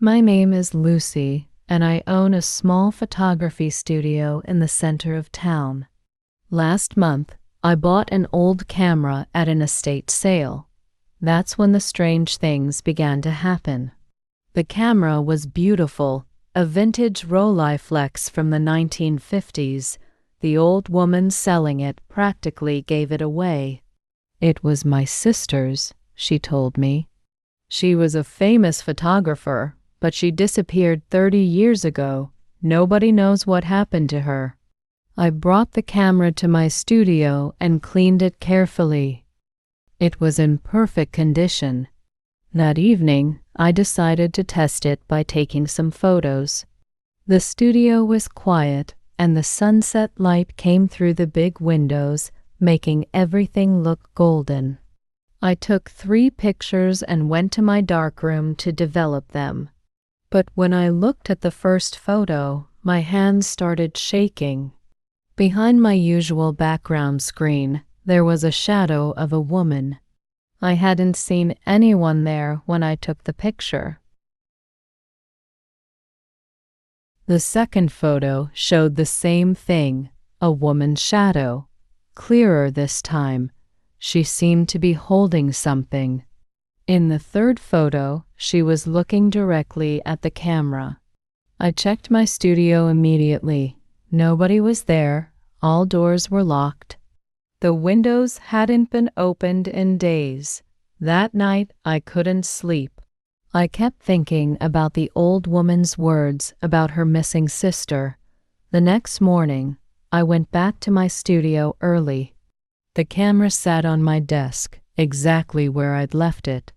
My name is Lucy, and I own a small photography studio in the center of town. Last month, I bought an old camera at an estate sale. That's when the strange things began to happen. The camera was beautiful, a vintage Rolleiflex from the 1950s. The old woman selling it practically gave it away. It was my sister's, she told me. She was a famous photographer, but she disappeared 30 years ago. Nobody knows what happened to her. I brought the camera to my studio and cleaned it carefully. It was in perfect condition. That evening, I decided to test it by taking some photos. The studio was quiet, and the sunset light came through the big windows, making everything look golden. I took 3 pictures and went to my darkroom to develop them. But when I looked at the first photo, my hands started shaking. Behind my usual background screen, there was a shadow of a woman. I hadn't seen anyone there when I took the picture. The second photo showed the same thing, a woman's shadow. Clearer this time. She seemed to be holding something. In the third photo, she was looking directly at the camera. I checked my studio immediately. Nobody was there. All doors were locked. The windows hadn't been opened in days. That night, I couldn't sleep. I kept thinking about the old woman's words about her missing sister. The next morning, I went back to my studio early. The camera sat on my desk, exactly where I'd left it.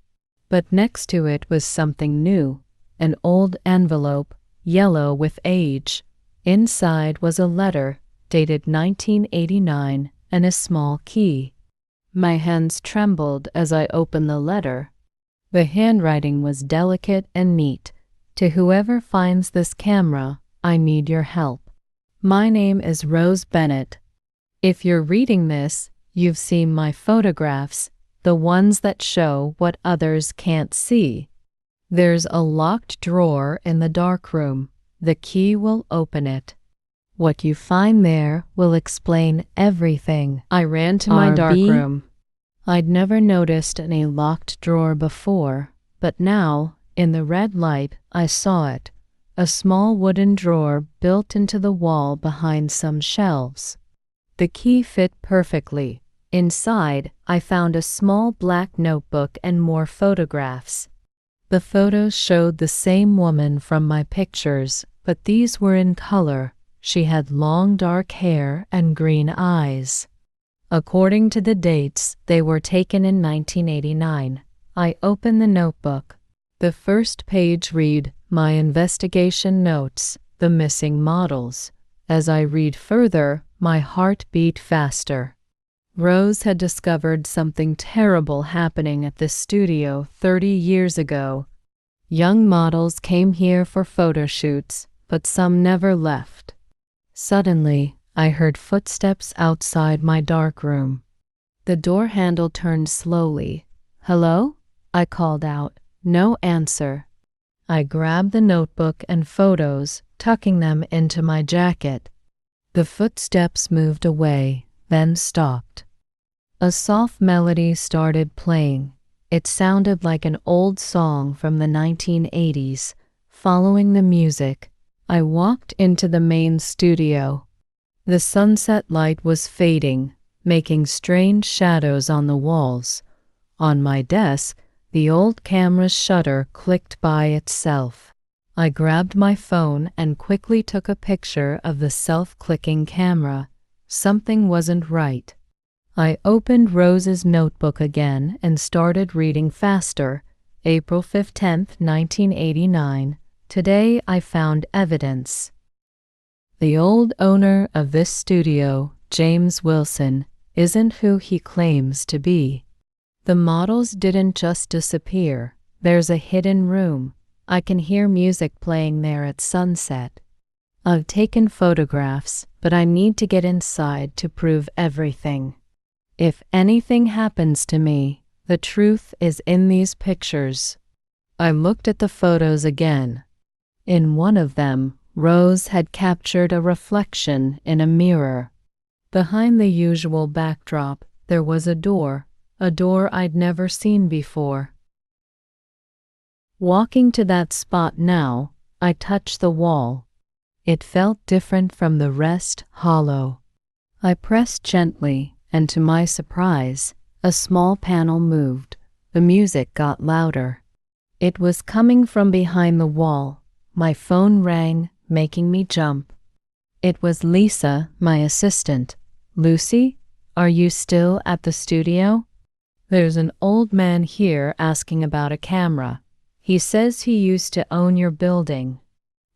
But next to it was something new, an old envelope, yellow with age. Inside was a letter, dated 1989, and a small key. My hands trembled as I opened the letter. The handwriting was delicate and neat. To whoever finds this camera, I need your help. My name is Rose Bennett. If you're reading this, you've seen my photographs, the ones that show what others can't see. There's a locked drawer in the darkroom. The key will open it. What you find there will explain everything. I ran to my darkroom. I'd never noticed any locked drawer before, but now, in the red light, I saw it. A small wooden drawer built into the wall behind some shelves. The key fit perfectly. Inside, I found a small black notebook and more photographs. The photos showed the same woman from my pictures, but these were in color. She had long dark hair and green eyes. According to the dates, they were taken in 1989. I opened the notebook. The first page read, "My investigation notes, the missing models." As I read further, my heart beat faster. Rose had discovered something terrible happening at this studio 30 years ago. Young models came here for photo shoots, but some never left. Suddenly, I heard footsteps outside my darkroom. The door handle turned slowly. "Hello?" I called out. No answer. I grabbed the notebook and photos, tucking them into my jacket. The footsteps moved away, then stopped. A soft melody started playing. It sounded like an old song from the 1980s. Following the music, I walked into the main studio. The sunset light was fading, making strange shadows on the walls. On my desk, the old camera's shutter clicked by itself. I grabbed my phone and quickly took a picture of the self-clicking camera. Something wasn't right. I opened Rose's notebook again and started reading faster. April 15, 1989. Today I found evidence. The old owner of this studio, James Wilson, isn't who he claims to be. The models didn't just disappear. There's a hidden room. I can hear music playing there at sunset. I've taken photographs, but I need to get inside to prove everything. If anything happens to me, the truth is in these pictures. I looked at the photos again. In one of them, Rose had captured a reflection in a mirror. Behind the usual backdrop, there was a door I'd never seen before. Walking to that spot now, I touched the wall. It felt different from the rest, hollow. I pressed gently, and to my surprise, a small panel moved. The music got louder. It was coming from behind the wall. My phone rang, making me jump. It was Lisa, my assistant. "Lucy, are you still at the studio? There's an old man here asking about a camera. He says he used to own your building."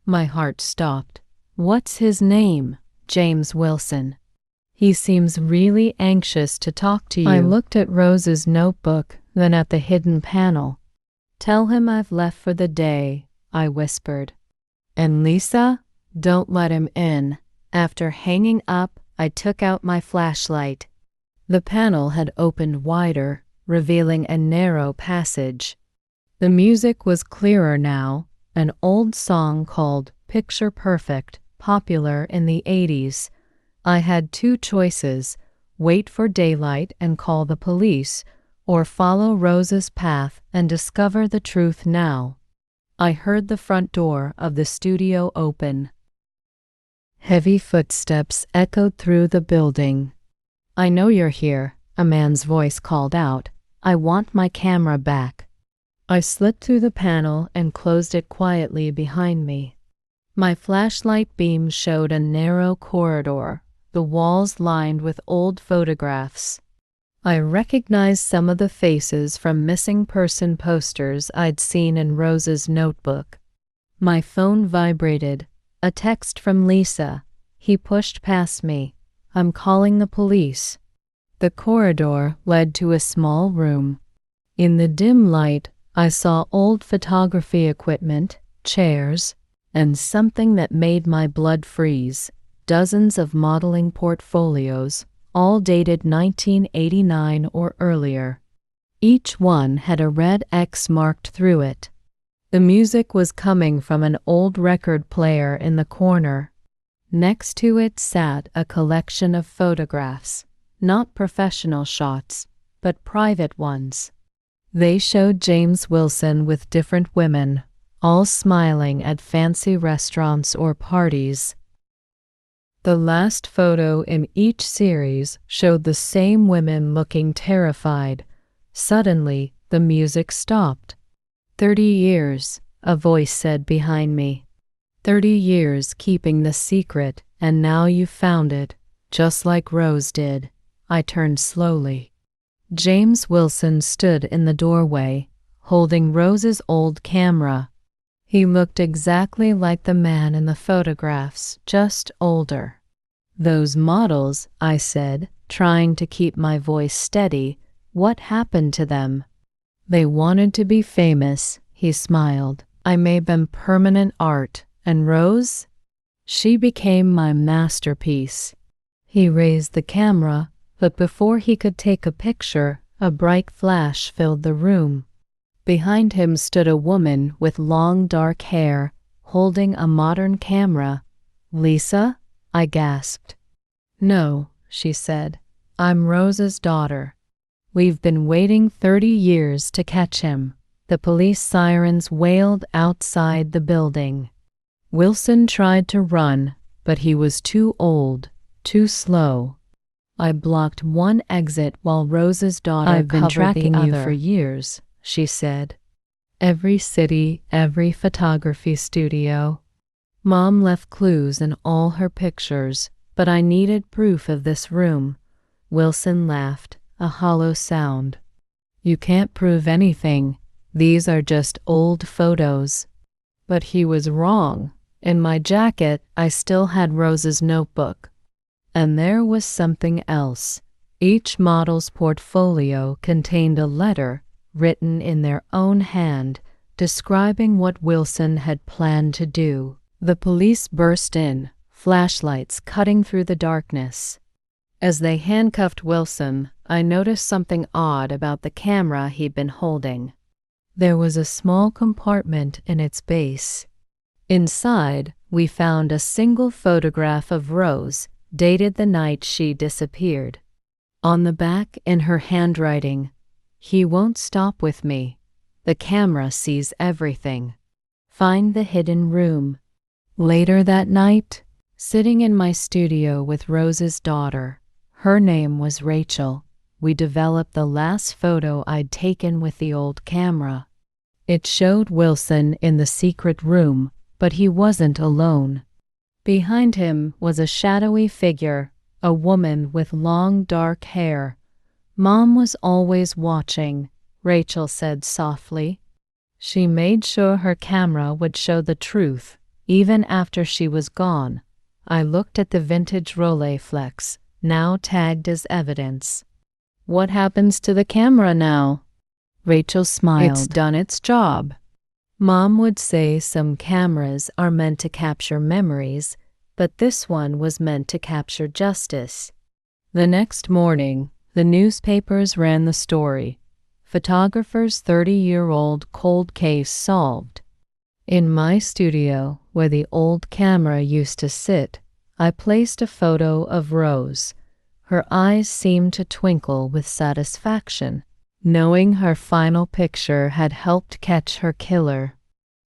My heart stopped. "What's his name?" "James Wilson. He seems really anxious to talk to you." I looked at Rose's notebook, then at the hidden panel. "Tell him I've left for the day," I whispered. "And Lisa, don't let him in." After hanging up, I took out my flashlight. The panel had opened wider, revealing a narrow passage. The music was clearer now, an old song called "Picture Perfect," popular in the 80s. I had two choices: wait for daylight and call the police, or follow Rose's path and discover the truth now. I heard the front door of the studio open. Heavy footsteps echoed through the building. "I know you're here," a man's voice called out. "I want my camera back." I slipped through the panel and closed it quietly behind me. My flashlight beam showed a narrow corridor, the walls lined with old photographs. I recognized some of the faces from missing person posters I'd seen in Rose's notebook. My phone vibrated. A text from Lisa. He pushed past me. "I'm calling the police." The corridor led to a small room. In the dim light, I saw old photography equipment, chairs, and something that made my blood freeze. Dozens of modeling portfolios, all dated 1989 or earlier. Each one had a red X marked through it. The music was coming from an old record player in the corner. Next to it sat a collection of photographs, not professional shots, but private ones. They showed James Wilson with different women, all smiling at fancy restaurants or parties. The last photo in each series showed the same women looking terrified. Suddenly, the music stopped. 30 years, a voice said behind me. 30 years keeping the secret, and now you found it, just like Rose did. I turned slowly. James Wilson stood in the doorway, holding Rose's old camera. He looked exactly like the man in the photographs, just older. "Those models," I said, trying to keep my voice steady, "what happened to them?" "They wanted to be famous," he smiled. "I made them permanent art. And Rose? She became my masterpiece." He raised the camera, but before he could take a picture, a bright flash filled the room. Behind him stood a woman with long dark hair, holding a modern camera. "Lisa?" I gasped. "No," she said. "I'm Rose's daughter. We've been waiting 30 years to catch him." The police sirens wailed outside the building. Wilson tried to run, but he was too old, too slow. I blocked one exit while Rose's daughter "I've been tracking you for years," she said. "Every city, every photography studio. Mom left clues in all her pictures, but I needed proof of this room." Wilson laughed, a hollow sound. "You can't prove anything. These are just old photos." But he was wrong. In my jacket, I still had Rose's notebook. And there was something else. Each model's portfolio contained a letter written in their own hand, describing what Wilson had planned to do. The police burst in, flashlights cutting through the darkness. As they handcuffed Wilson, I noticed something odd about the camera he'd been holding. There was a small compartment in its base. Inside, we found a single photograph of Rose, dated the night she disappeared. On the back, in her handwriting, "He won't stop with me. The camera sees everything. Find the hidden room." Later that night, sitting in my studio with Rose's daughter, her name was Rachel, we developed the last photo I'd taken with the old camera. It showed Wilson in the secret room, but he wasn't alone. Behind him was a shadowy figure, a woman with long dark hair. "Mom was always watching," Rachel said softly. "She made sure her camera would show the truth, even after she was gone." I looked at the vintage Rolleiflex, now tagged as evidence. "What happens to the camera now?" Rachel smiled. "It's done its job." Mom would say some cameras are meant to capture memories, but this one was meant to capture justice. The next morning, the newspapers ran the story. Photographer's 30-year-old cold case solved. In my studio, where the old camera used to sit, I placed a photo of Rose. Her eyes seemed to twinkle with satisfaction, knowing her final picture had helped catch her killer.